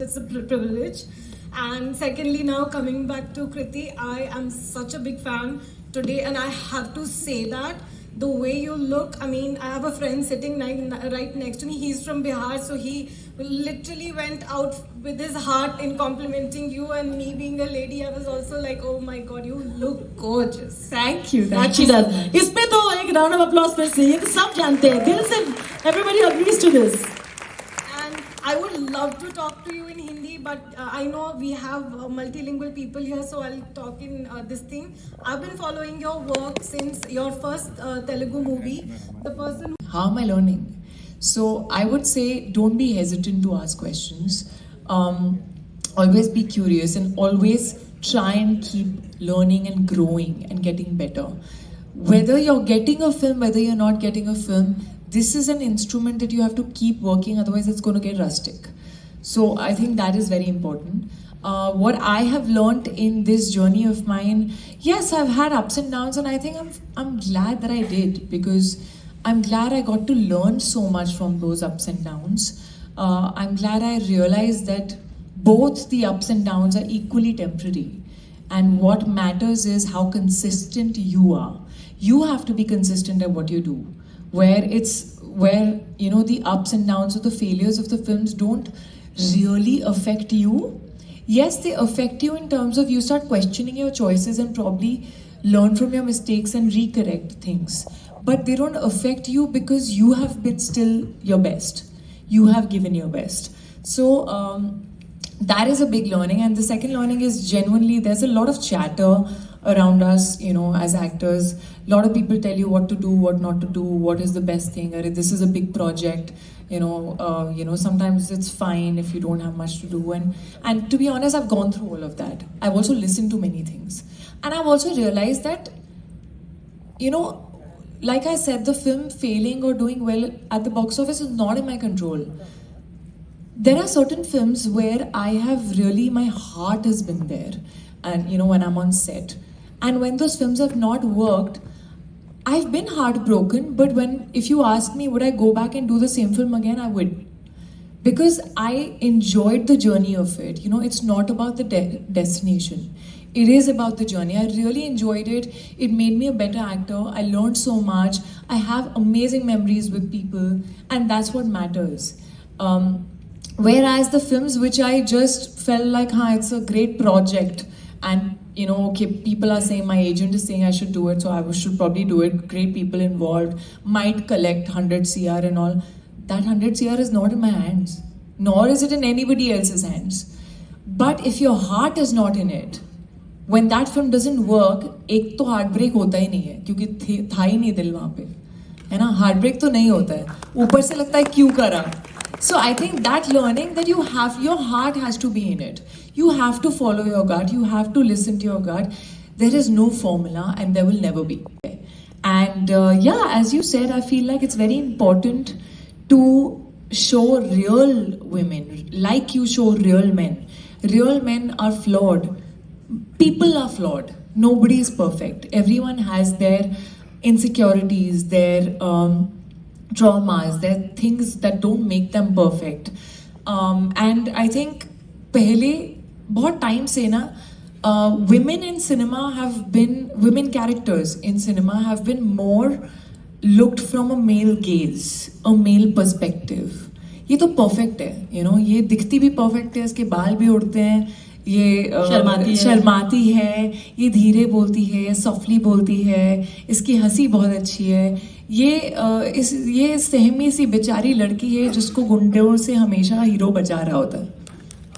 it's a privilege. And secondly, now coming back to Kriti, I am such a big fan today, and I have to say that the way you look, I mean, I have a friend sitting right next to me. He's from Bihar, so he literally went out with his heart in complimenting you. And me being a lady, I was also like, oh my god, you look gorgeous. Thank you. That she does. इसमें तो एक round of applause फिर से ये तो सब जानते हैं दिल से. Everybody agrees to this. And I would love to talk to you in Hindi, but I know we have multilingual people here, so I'll talk in this thing. I've been following your work since your first Telugu movie. The person. How am I learning? So I would say don't be hesitant to ask questions. Always be curious and always try and keep learning and growing and getting better. Whether you're getting a film, whether you're not getting a film, this is an instrument that you have to keep working, otherwise it's going to get rustic. So I think that is very important. What I have learned in this journey of mine, yes, I've had ups and downs, and I think I'm glad that I did, because I'm glad I got to learn so much from those ups and downs. I'm glad I realized that both the ups and downs are equally temporary, and what matters is how consistent you are. You have to be consistent at what you do. Where you know, the ups and downs of the failures of the films don't really affect you. Yes, they affect you in terms of you start questioning your choices and probably learn from your mistakes and recorrect things. But they don't affect you because you have been still your best. You have given your best. So that is a big learning. And the second learning is genuinely there's a lot of chatter around us, you know, as actors. A lot of people tell you what to do, what not to do, what is the best thing, or this is a big project. You know, sometimes it's fine if you don't have much to do. And to be honest, I've gone through all of that. I've also listened to many things. And I've also realized that, you know, like I said, the film failing or doing well at the box office is not in my control. There are certain films where I have really, my heart has been there. And, you know, when I'm on set. And when those films have not worked, I've been heartbroken, but if you ask me, would I go back and do the same film again? I would. Because I enjoyed the journey of it. You know, it's not about the destination. It is about the journey. I really enjoyed it. It made me a better actor. I learned so much. I have amazing memories with people, and that's what matters. Whereas the films which I just felt like, it's a great project, and you know, okay, people are saying, my agent is saying I should do it, so I should probably do it. Great people involved, might collect 100 CR and all. That 100 CR is not in my hands, nor is it in anybody else's hands. But if your heart is not in it, when that film doesn't work, एक तो heartbreak होता ही नहीं है, क्योंकि था ही नहीं दिल वहाँ पे, है ना? Heartbreak तो नहीं होता है, ऊपर से लगता है क्यों करा. So I think that learning that you have, your heart has to be in it. You have to follow your gut. You have to listen to your gut. There is no formula, and there will never be. And yeah, as you said, I feel like it's very important to show real women, like you show real men. Real men are flawed. People are flawed. Nobody is perfect. Everyone has their insecurities, their traumas, there are things that don't make them perfect. And I think पहले बहुत time से ना women in cinema have been, women characters in cinema have been more looked from a male gaze, a male perspective. ये तो perfect है, you know, ये दिखती भी perfect है, इसके बाल भी उड़ते हैं, ये शर्माती है, ये धीरे बोलती है, सॉफ्टली बोलती है, इसकी हंसी बहुत अच्छी है, ये सहमी सी बेचारी लड़की है जिसको गुंडों से हमेशा हीरो बचा रहा होता है,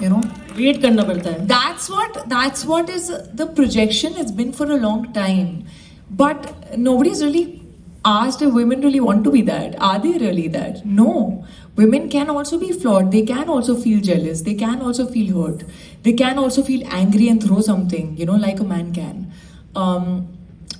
you know, वेट करना पड़ता है. That's what is the projection has been for a long time, but nobody's really asked if women really want to be that. Are they really that? No. Women can also be flawed. They can also feel jealous. They can also feel hurt. They can also feel angry and throw something, you know, like a man can.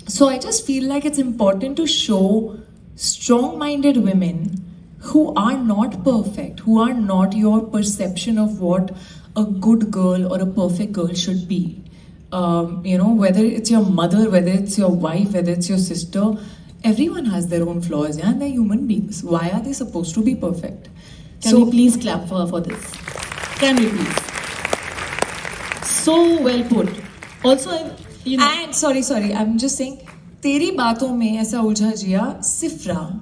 So I just feel like it's important to show strong-minded women who are not perfect, who are not your perception of what a good girl or a perfect girl should be. You know, whether it's your mother, whether it's your wife, whether it's your sister, everyone has their own flaws, yeah, and they're human beings. Why are they supposed to be perfect? Can we please clap for her for this? Can we please? So well put. Also, you know, And sorry, I'm just saying, तेरी बातों में ऐसा उलझा जिया, Sifra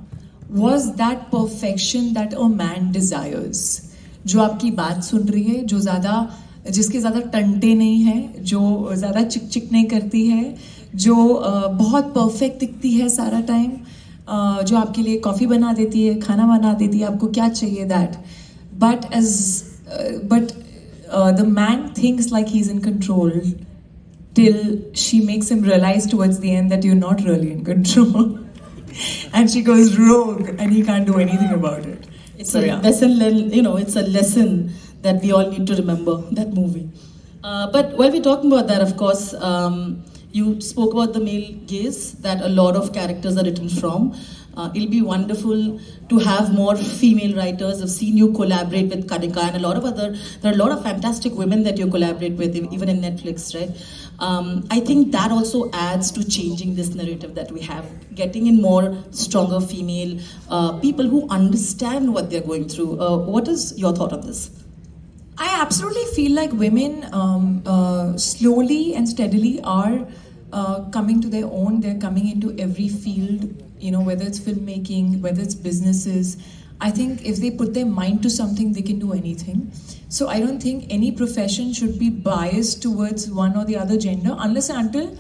was that perfection that a man desires. जो आपकी बात सुन रही है, जिसके ज़्यादा टंटे नहीं है, जो ज़्यादा चिक चिक नहीं करती है, जो बहुत परफेक्ट दिखती है सारा टाइम, जो आपके लिए कॉफ़ी बना देती है, खाना बना देती है, आपको क्या चाहिए that. But the man thinks like he's in control till she makes him realize towards the end that you're not really in control. And she goes rogue and he can't do anything about it. it's a lesson, you know, it's a lesson that we all need to remember, that movie. But while we're talking about that, of course, you spoke about the male gaze that a lot of characters are written from. It'll be wonderful to have more female writers. I've seen you collaborate with Kanika and there are a lot of fantastic women that you collaborate with, even in Netflix, right? I think that also adds to changing this narrative that we have, getting in more stronger female people who understand what they're going through. What is your thought on this? I absolutely feel like women slowly and steadily are coming to their own. They're coming into every field, you know, whether it's filmmaking, whether it's businesses. I think if they put their mind to something, they can do anything. So I don't think any profession should be biased towards one or the other gender, unless and until,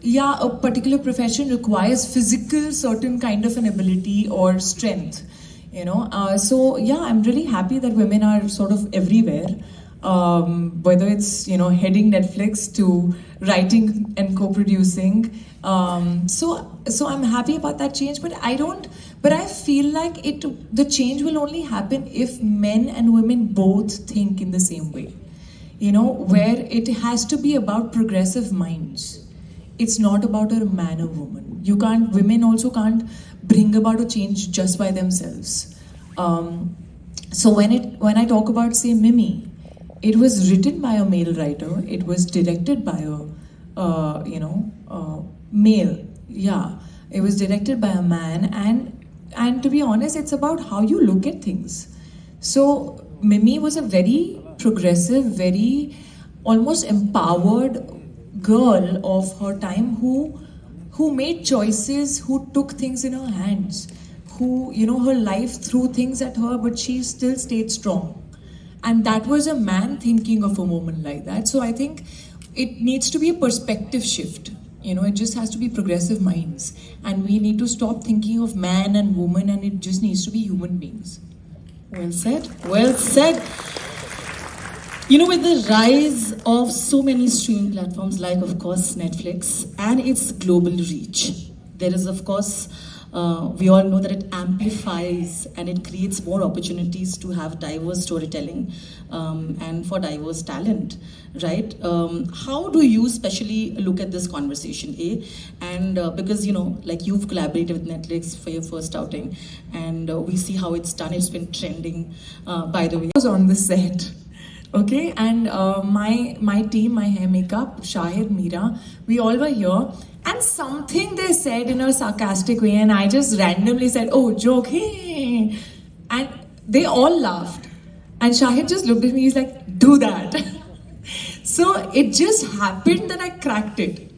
yeah, a particular profession requires physical certain kind of an ability or strength. You know, so yeah, I'm really happy that women are sort of everywhere. Whether it's, you know, heading Netflix to writing and co-producing. So I'm happy about that change. But I feel like the change will only happen if men and women both think in the same way. You know, where it has to be about progressive minds. It's not about a man or woman. Women also can't bring about a change just by themselves. So when I talk about, say, Mimi, it was written by a male writer. It was directed by a male. Yeah, it was directed by a man, and to be honest, it's about how you look at things. So Mimi was a very progressive, very almost empowered girl of her time who made choices, who took things in her hands, who, you know, her life threw things at her, but she still stayed strong. And that was a man thinking of a woman like that. So I think it needs to be a perspective shift. You know, it just has to be progressive minds. And we need to stop thinking of man and woman, and it just needs to be human beings. Well said. Well said. You know, with the rise of so many streaming platforms like, of course, Netflix and its global reach, there is, of course, we all know that it amplifies and it creates more opportunities to have diverse storytelling and for diverse talent, right? How do you especially look at this conversation, And because, you know, like you've collaborated with Netflix for your first outing, and we see how it's done. It's been trending, by the way. I was on the set. Okay, and my team, my hair makeup, Shahid, Meera, we all were here. And something they said in a sarcastic way, and I just randomly said, "Oh, joke, hey!" And they all laughed. And Shahid just looked at me. He's like, "Do that." So it just happened that I cracked it,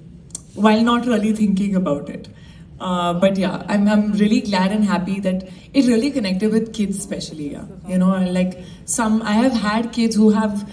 while not really thinking about it. But yeah, I'm really glad and happy that it really connected with kids, especially. Yeah, you know, like I have had kids who have